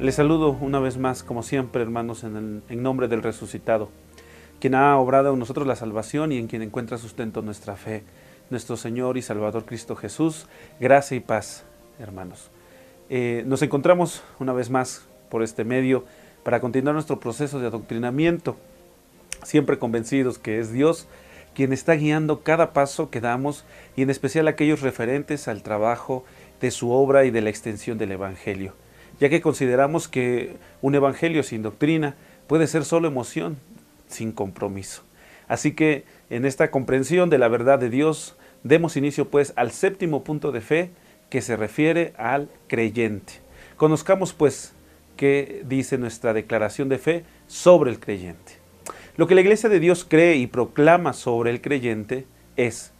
Les saludo una vez más, como siempre, hermanos, en nombre del resucitado, quien ha obrado en nosotros la salvación y en quien encuentra sustento nuestra fe, nuestro Señor y Salvador Cristo Jesús. Gracia y paz, hermanos. Nos encontramos una vez más por este medio para continuar nuestro proceso de adoctrinamiento, siempre convencidos que es Dios quien está guiando cada paso que damos, y en especial aquellos referentes al trabajo de su obra y de la extensión del Evangelio, ya que consideramos que un Evangelio sin doctrina puede ser solo emoción, sin compromiso. Así que en esta comprensión de la verdad de Dios, demos inicio pues al séptimo punto de fe, que se refiere al creyente. Conozcamos pues qué dice nuestra declaración de fe sobre el creyente. Lo que la Iglesia de Dios cree y proclama sobre el creyente es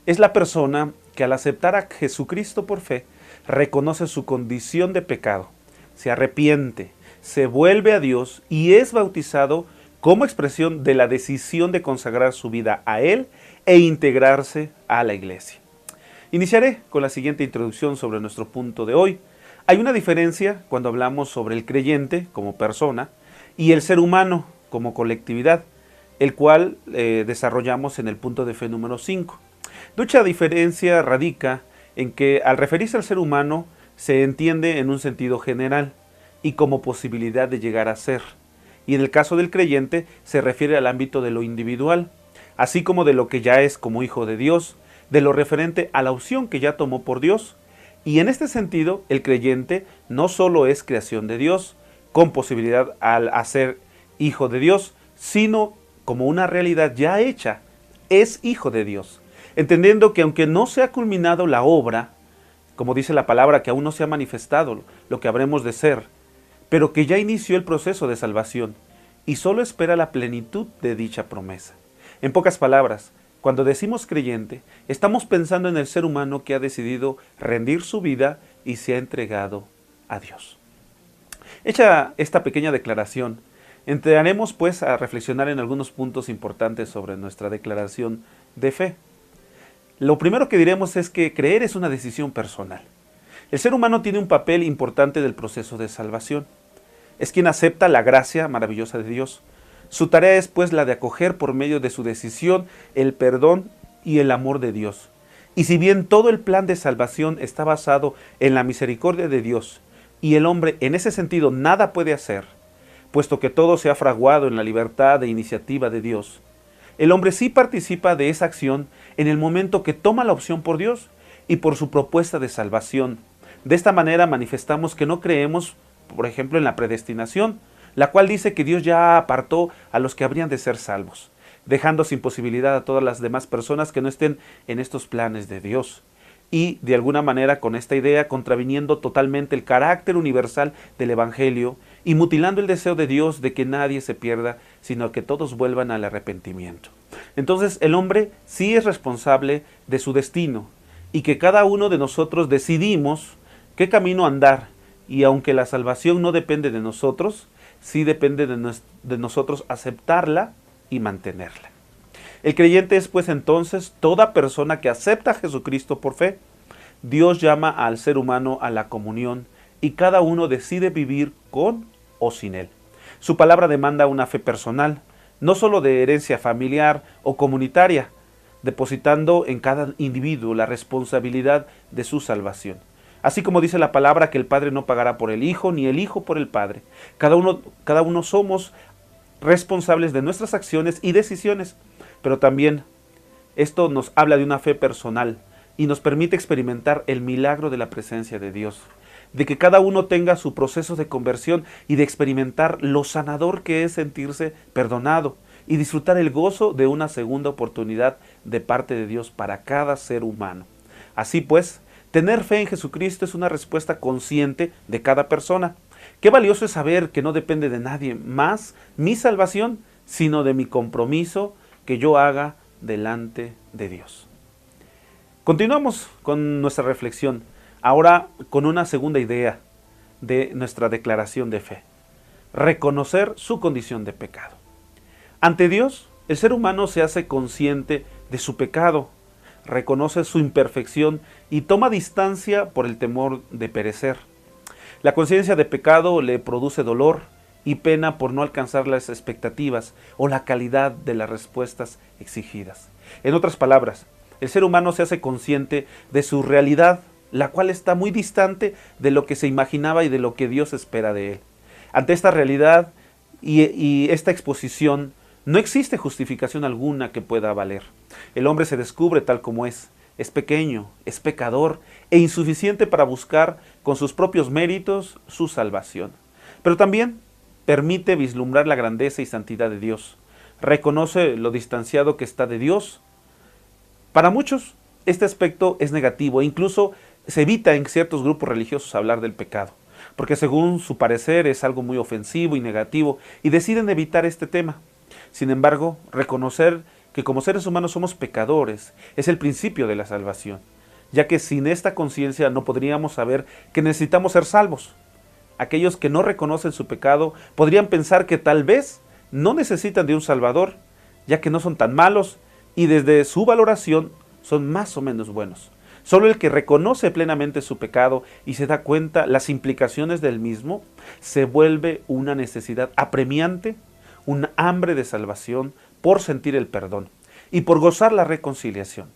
la persona que al aceptar a Jesucristo por fe, reconoce su condición de pecado, se arrepiente, se vuelve a Dios y es bautizado como expresión de la decisión de consagrar su vida a Él e integrarse a la Iglesia. Iniciaré con la siguiente introducción sobre nuestro punto de hoy. Hay una diferencia cuando hablamos sobre el creyente como persona y el ser humano como colectividad, el cual desarrollamos en el punto de fe número 5. Dicha diferencia radica en que al referirse al ser humano se entiende en un sentido general y como posibilidad de llegar a ser. Y en el caso del creyente se refiere al ámbito de lo individual, así como de lo que ya es como hijo de Dios, de lo referente a la opción que ya tomó por Dios. Y en este sentido, el creyente no solo es creación de Dios, con posibilidad al hacer hijo de Dios, sino como una realidad ya hecha, es hijo de Dios. Entendiendo que aunque no se ha culminado la obra, como dice la palabra, que aún no se ha manifestado lo que habremos de ser, pero que ya inició el proceso de salvación y solo espera la plenitud de dicha promesa. En pocas palabras, cuando decimos creyente, estamos pensando en el ser humano que ha decidido rendir su vida y se ha entregado a Dios. Hecha esta pequeña declaración, entraremos pues a reflexionar en algunos puntos importantes sobre nuestra declaración de fe. Lo primero que diremos es que creer es una decisión personal. El ser humano tiene un papel importante del proceso de salvación. Es quien acepta la gracia maravillosa de Dios. Su tarea es pues la de acoger por medio de su decisión el perdón y el amor de Dios. Y si bien todo el plan de salvación está basado en la misericordia de Dios, y el hombre en ese sentido nada puede hacer, puesto que todo se ha fraguado en la libertad de iniciativa de Dios, el hombre sí participa de esa acción en el momento que toma la opción por Dios y por su propuesta de salvación. De esta manera manifestamos que no creemos, por ejemplo, en la predestinación, la cual dice que Dios ya apartó a los que habrían de ser salvos, dejando sin posibilidad a todas las demás personas que no estén en estos planes de Dios. Y de alguna manera con esta idea contraviniendo totalmente el carácter universal del Evangelio y mutilando el deseo de Dios de que nadie se pierda, sino que todos vuelvan al arrepentimiento. Entonces el hombre sí es responsable de su destino y que cada uno de nosotros decidimos qué camino andar, y aunque la salvación no depende de nosotros, sí depende de nosotros aceptarla y mantenerla. El creyente es pues entonces toda persona que acepta a Jesucristo por fe. Dios llama al ser humano a la comunión y cada uno decide vivir con o sin él. Su palabra demanda una fe personal, no solo de herencia familiar o comunitaria, depositando en cada individuo la responsabilidad de su salvación. Así como dice la palabra que el Padre no pagará por el Hijo, ni el Hijo por el Padre. Cada uno somos responsables de nuestras acciones y decisiones, pero también esto nos habla de una fe personal y nos permite experimentar el milagro de la presencia de Dios, de que cada uno tenga su proceso de conversión y de experimentar lo sanador que es sentirse perdonado y disfrutar el gozo de una segunda oportunidad de parte de Dios para cada ser humano. Así pues, tener fe en Jesucristo es una respuesta consciente de cada persona. Qué valioso es saber que no depende de nadie más mi salvación, sino de mi compromiso que yo haga delante de Dios. Continuamos con nuestra reflexión, ahora con una segunda idea de nuestra declaración de fe: reconocer su condición de pecado. Ante Dios, el ser humano se hace consciente de su pecado, reconoce su imperfección y toma distancia por el temor de perecer. La conciencia de pecado le produce dolor y pena por no alcanzar las expectativas o la calidad de las respuestas exigidas. En otras palabras, el ser humano se hace consciente de su realidad, la cual está muy distante de lo que se imaginaba y de lo que Dios espera de él. Ante esta realidad y esta exposición, no existe justificación alguna que pueda valer. El hombre se descubre tal como es pequeño, es pecador e insuficiente para buscar con sus propios méritos su salvación. Pero también permite vislumbrar la grandeza y santidad de Dios. Reconoce lo distanciado que está de Dios. Para muchos, este aspecto es negativo e incluso se evita en ciertos grupos religiosos hablar del pecado, porque según su parecer es algo muy ofensivo y negativo y deciden evitar este tema. Sin embargo, reconocer que como seres humanos somos pecadores es el principio de la salvación, ya que sin esta conciencia no podríamos saber que necesitamos ser salvos. Aquellos que no reconocen su pecado podrían pensar que tal vez no necesitan de un Salvador, ya que no son tan malos y desde su valoración son más o menos buenos. Solo el que reconoce plenamente su pecado y se da cuenta las implicaciones del mismo, se vuelve una necesidad apremiante, un hambre de salvación por sentir el perdón y por gozar la reconciliación.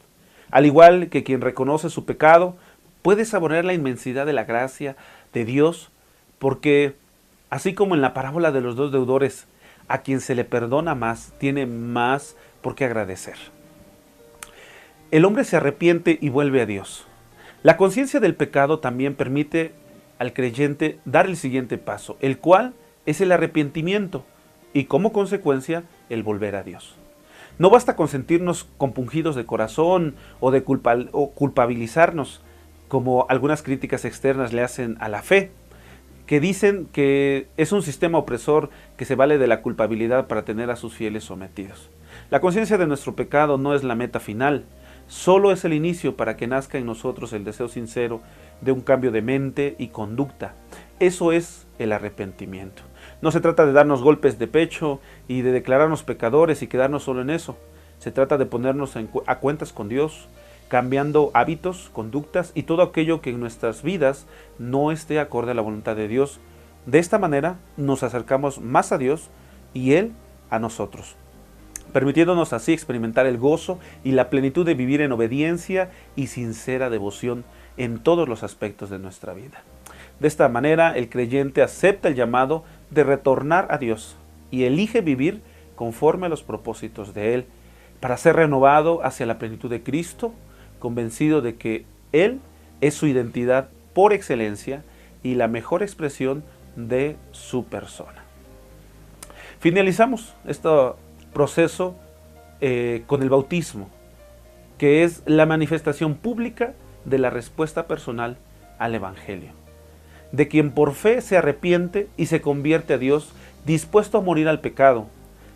Al igual que quien reconoce su pecado, puede saborear la inmensidad de la gracia de Dios, porque así como en la parábola de los dos deudores, a quien se le perdona más, tiene más por qué agradecer. El hombre se arrepiente y vuelve a Dios. La conciencia del pecado también permite al creyente dar el siguiente paso, el cual es el arrepentimiento y como consecuencia el volver a Dios. No basta con sentirnos compungidos de corazón o de culpabilizarnos, como algunas críticas externas le hacen a la fe, que dicen que es un sistema opresor que se vale de la culpabilidad para tener a sus fieles sometidos. La conciencia de nuestro pecado no es la meta final, solo es el inicio para que nazca en nosotros el deseo sincero de un cambio de mente y conducta. Eso es el arrepentimiento. No se trata de darnos golpes de pecho y de declararnos pecadores y quedarnos solo en eso. Se trata de ponernos a cuentas con Dios, cambiando hábitos, conductas y todo aquello que en nuestras vidas no esté acorde a la voluntad de Dios. De esta manera nos acercamos más a Dios y Él a nosotros, permitiéndonos así experimentar el gozo y la plenitud de vivir en obediencia y sincera devoción en todos los aspectos de nuestra vida. De esta manera, el creyente acepta el llamado de retornar a Dios y elige vivir conforme a los propósitos de Él, para ser renovado hacia la plenitud de Cristo, convencido de que Él es su identidad por excelencia y la mejor expresión de su persona. Finalizamos este proceso con el bautismo, que es la manifestación pública de la respuesta personal al Evangelio, de quien por fe se arrepiente y se convierte a Dios, dispuesto a morir al pecado,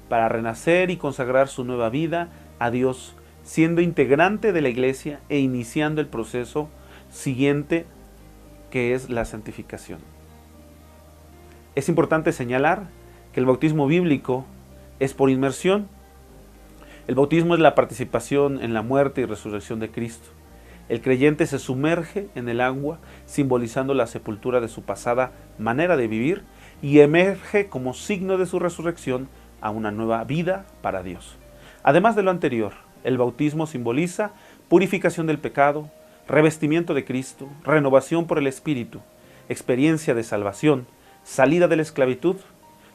para renacer y consagrar su nueva vida a Dios, siendo integrante de la Iglesia e iniciando el proceso siguiente, que es la santificación. Es importante señalar que el bautismo bíblico es por inmersión. El bautismo es la participación en la muerte y resurrección de Cristo. El creyente se sumerge en el agua, simbolizando la sepultura de su pasada manera de vivir, y emerge como signo de su resurrección a una nueva vida para Dios. Además de lo anterior, el bautismo simboliza purificación del pecado, revestimiento de Cristo, renovación por el Espíritu, experiencia de salvación, salida de la esclavitud,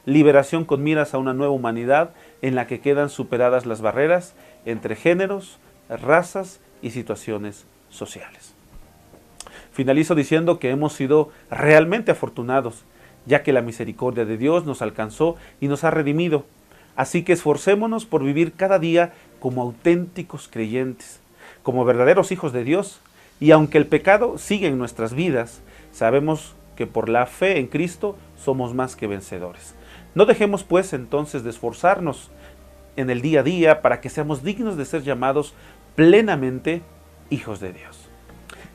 liberación con miras a una nueva humanidad en la que quedan superadas las barreras entre géneros, razas y situaciones sociales. Finalizo diciendo que hemos sido realmente afortunados, ya que la misericordia de Dios nos alcanzó y nos ha redimido. Así que esforcémonos por vivir cada día como auténticos creyentes, como verdaderos hijos de Dios, y aunque el pecado sigue en nuestras vidas, sabemos que por la fe en Cristo somos más que vencedores. No dejemos pues entonces de esforzarnos en el día a día para que seamos dignos de ser llamados plenamente hijos de Dios.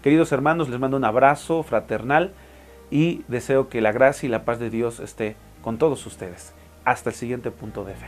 Queridos hermanos, les mando un abrazo fraternal y deseo que la gracia y la paz de Dios esté con todos ustedes. Hasta el siguiente punto de fe.